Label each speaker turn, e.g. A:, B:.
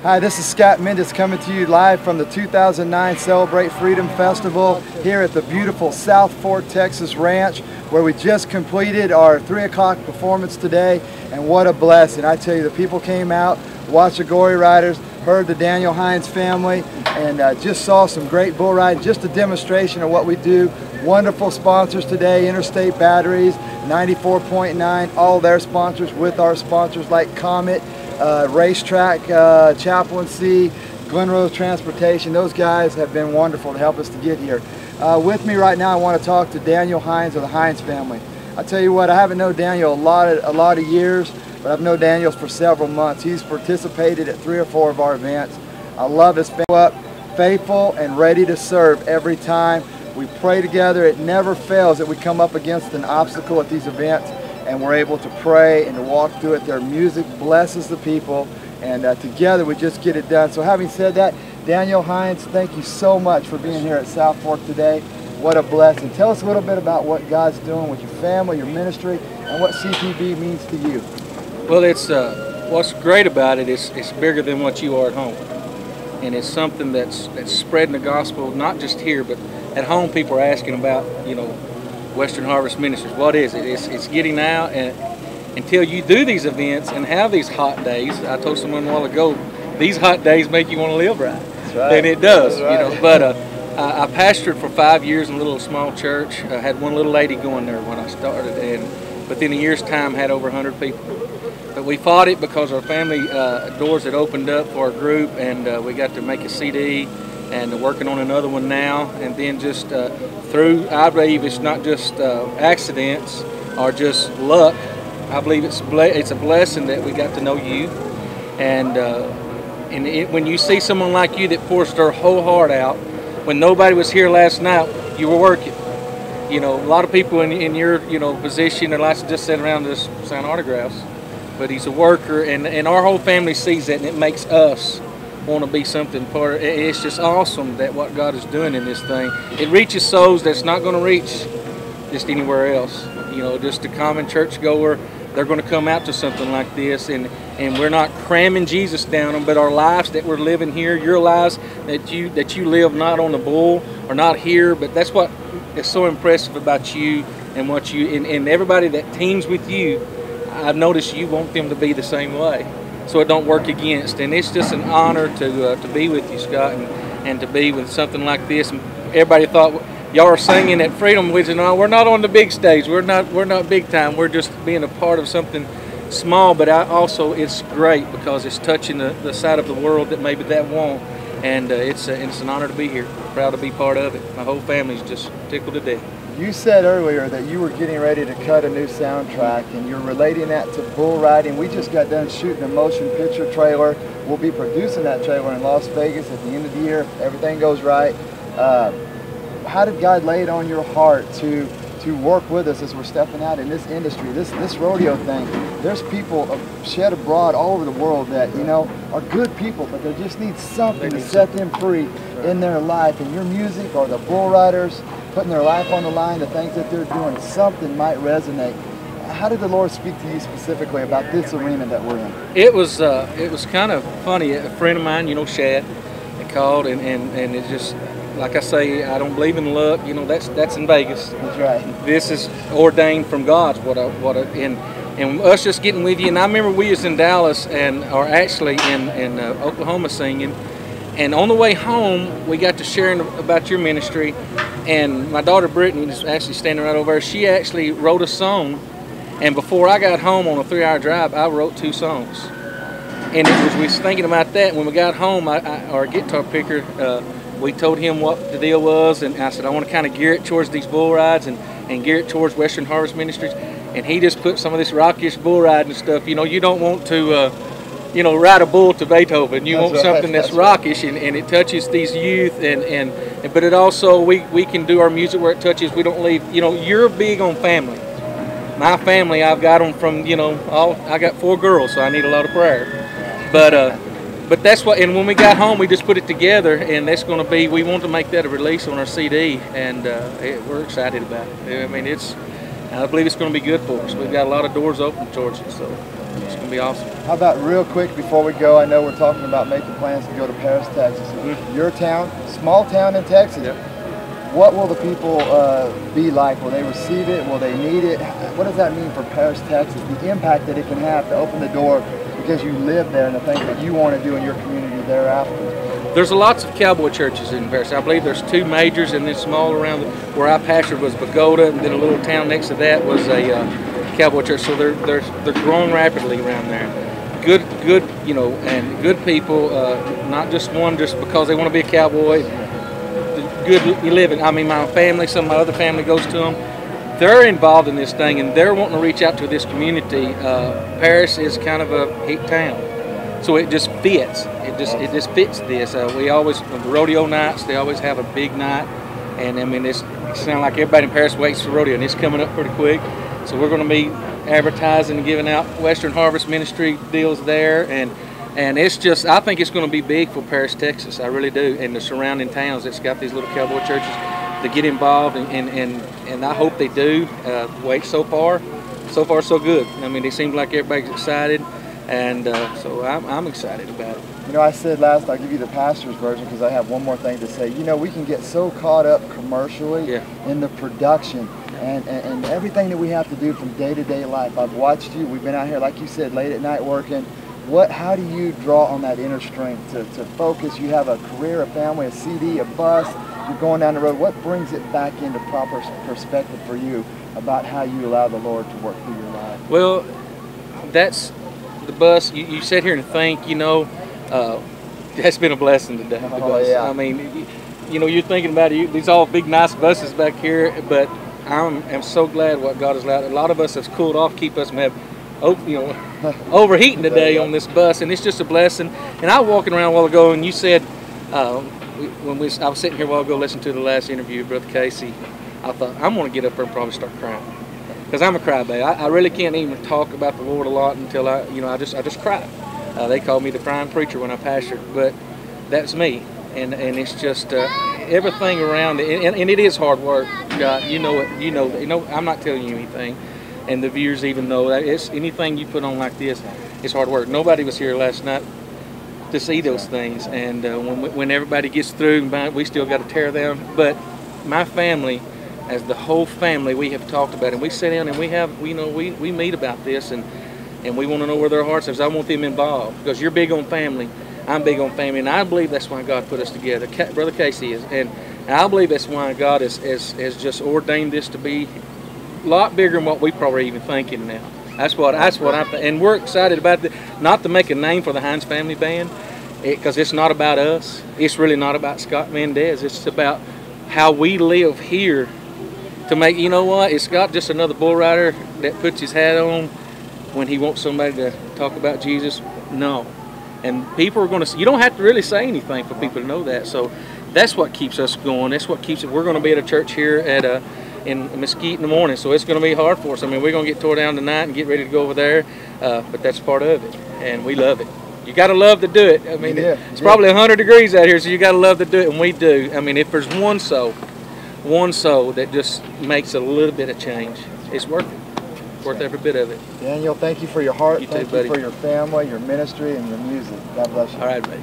A: Hi, this is Scott Mendes coming to you live from the 2009 Celebrate Freedom Festival here at the beautiful South Fork, Texas Ranch, where we just completed our 3 o'clock performance today, and what a blessing. I tell you, the people came out, watched the Glory Riders, heard the Daniel Hines family, and just saw some great bull riding, just a demonstration of what we do. Wonderful sponsors today, Interstate Batteries, 94.9, all their sponsors with our sponsors like Comet, Racetrack, Chaplaincy, Glen Rose Transportation. Those guys have been wonderful to help us to get here. With me right now, I want to talk to Daniel Hines of the Hines family. I tell you what, I haven't known Daniel a lot of years, but I've known Daniel for several months. He's participated at 3 or 4 of our events. I love his family, faithful and ready to serve every time. We pray together. It never fails that we come up against an obstacle at these events, and we're able to pray and to walk through it. Their music blesses the people, and together we just get it done. So having said that, Daniel Hines, thank you so much for being here at South Fork today. What a blessing. Tell us a little bit about what God's doing with your family, your ministry, and what CPB means to you.
B: Well, it's what's great about it is it's bigger than what you are at home, and it's something that's spreading the gospel, not just here, but at home. People are asking about, Western Harvest Ministries. What is it? It's getting out, and until you do these events and have these hot days. I told someone a while ago, these hot days make you want to live right.
A: That's right.
B: And it does,
A: Right.
B: But I pastored for 5 years in a little small church. I had one little lady going there when I started, and within a year's time had over 100 people. But we fought it because our family doors had opened up for our group, and we got to make a CD, and working on another one now. And then just through, I believe it's not just accidents or just luck. I believe it's a blessing that we got to know you, and when you see someone like you that pours their whole heart out. When nobody was here last night, you were working. A lot of people in your position are like to just sit around and just sign autographs. But he's a worker, and our whole family sees that, and it makes us want to be something part of it. It's just awesome that what God is doing in this thing. It reaches souls that's not going to reach just anywhere else. Just a common churchgoer, they're going to come out to something like this, and we're not cramming Jesus down them, but our lives that we're living here, your lives that you live not on the bull or not here, but that's what is so impressive about you and what you and everybody that teams with you. I've noticed you want them to be the same way, so it don't work against. And it's just an honor to be with you, Scott, and to be with something like this. And everybody thought y'all are singing at Freedom, which we're not on the big stage. We're not big time. We're just being a part of something small. But also it's great because it's touching the side of the world that maybe that won't. And it's an honor to be here. Proud to be part of it. My whole family's just tickled to death.
A: You said earlier that you were getting ready to cut a new soundtrack, and you're relating that to bull riding. We just got done shooting a motion picture trailer. We'll be producing that trailer in Las Vegas at the end of the year if everything goes right. How did God lay it on your heart to work with us as we're stepping out in this industry, this rodeo thing? There's people shed abroad all over the world that are good people, but they just need something to set them free in their life. And your music, or the bull riders putting their life on the line, the things that they're doing, something might resonate. How did the Lord speak to you specifically about this arena that we're in?
B: It was kind of funny. A friend of mine, Shad, called, and it just, like I say, I don't believe in luck. That's in Vegas.
A: That's right.
B: This is ordained from God. And us just getting with you. And I remember we was in Dallas, or actually in Oklahoma singing. And on the way home, we got to sharing about your ministry. And my daughter Brittany is actually standing right over there. She actually wrote a song. And before I got home on a 3-hour drive, I wrote 2 songs. And we was thinking about that. When we got home, our guitar picker, we told him what the deal was, and I said, I want to kind of gear it towards these bull rides and gear it towards Western Harvest Ministries. And he just put some of this rockish bull riding stuff. You don't want to, ride a bull to Beethoven. You want something that's rockish, and it touches these youth, but it also, we can do our music where it touches. We don't leave, you're big on family. My family, I've got them from, I got 4 girls, so I need a lot of prayer. But that's what, and when we got home, we just put it together, and that's going to be, we want to make that a release on our CD, and we're excited about it. I mean, I believe it's going to be good for us. We've got a lot of doors open towards it, so. It's going to be awesome.
A: How about real quick before we go, I know we're talking about making plans to go to Paris, Texas. Your town, small town in Texas.
B: Yep.
A: What will the people be like? Will they receive it? Will they need it? What does that mean for Paris, Texas? The impact that it can have to open the door because you live there and the things that you want to do in your community thereafter.
B: There's lots of cowboy churches in Paris. I believe there's 2 majors, and then small around where I pastored was Pagoda, and then a little town next to that was a cowboy church. So they're growing rapidly around there. Good, you know, and good people. Not just one just because they want to be a cowboy. Good living. I mean, my family, some of my other family goes to them. They're involved in this thing, and they're wanting to reach out to this community. Paris is kind of a hick town, so it just fits. It just fits this. We always, the rodeo nights, they always have a big night, and I mean, it sounds like everybody in Paris waits for rodeo, and it's coming up pretty quick. So we're going to be advertising and giving out Western Harvest Ministry deals there, and it's just, I think it's going to be big for Paris, Texas. I really do, and the surrounding towns that's got these little cowboy churches to get involved, and I hope they do. Wait, so far so good. I mean, it seems like everybody's excited, and so I'm excited about it.
A: You know, I said last, I'll give you the pastor's version because I have one more thing to say. You know, we can get so caught up commercially in the production and everything that we have to do from day-to-day life. I've watched you. We've been out here, like you said, late at night working. How do you draw on that inner strength to focus? You have a career, a family, a CD, a bus. You're going down the road. What brings it back into proper perspective for you about how you allow the Lord to work through your life?
B: Well, that's the bus. You sit here and think, you know, that's been a blessing today. The bus.
A: Yeah.
B: I mean, you know, you're thinking about it. These all big, nice buses back here, but I'm so glad what God has allowed. A lot of us has cooled off, keep us from overheating today on this bus, and it's just a blessing. And I was walking around a while ago, and you said, I was sitting here a while ago listening to the last interview with Brother Casey, I thought, I'm going to get up there and probably start crying. Because I'm a crybaby. I really can't even talk about the Lord a lot until I just cry. They call me the crying preacher when I pastored, but that's me. And it's just everything around it, and it is hard work. God, you know it. You know. I'm not telling you anything, and the viewers even know that it's anything you put on like this. It's hard work. Nobody was here last night to see those things, and when everybody gets through, we still got to tear them. But my family, as the whole family, we have talked about it, and we sit down and we meet about this, and we want to know where their hearts are. I want them involved because you're big on family. I'm big on family, and I believe that's why God put us together. Brother Casey is, and I believe that's why God has just ordained this to be a lot bigger than what we probably even thinking now. That's what I'm, and we're excited about it. Not to make a name for the Hines Family Band, because it's not about us. It's really not about Scott Mendes. It's about how we live here to make. You know what? It's not just another bull rider that puts his hat on when he wants somebody to talk about Jesus. No. And people are going to, you don't have to really say anything for people to know that. So that's what keeps us going. That's what keeps it. We're going to be at a church here in Mesquite in the morning, so it's going to be hard for us. I mean, we're going to get tore down tonight and get ready to go over there, but that's part of it, and we love it. You got to love to do it. I mean, it's probably 100 degrees out here, so you got to love to do it, and we do. I mean, if there's one soul that just makes a little bit of change, it's worth it. Worth every bit of it.
A: Daniel, thank you for your heart.
B: You
A: thank
B: too, buddy.
A: you for your family, your ministry, and your music. God bless you.
B: All right, buddy.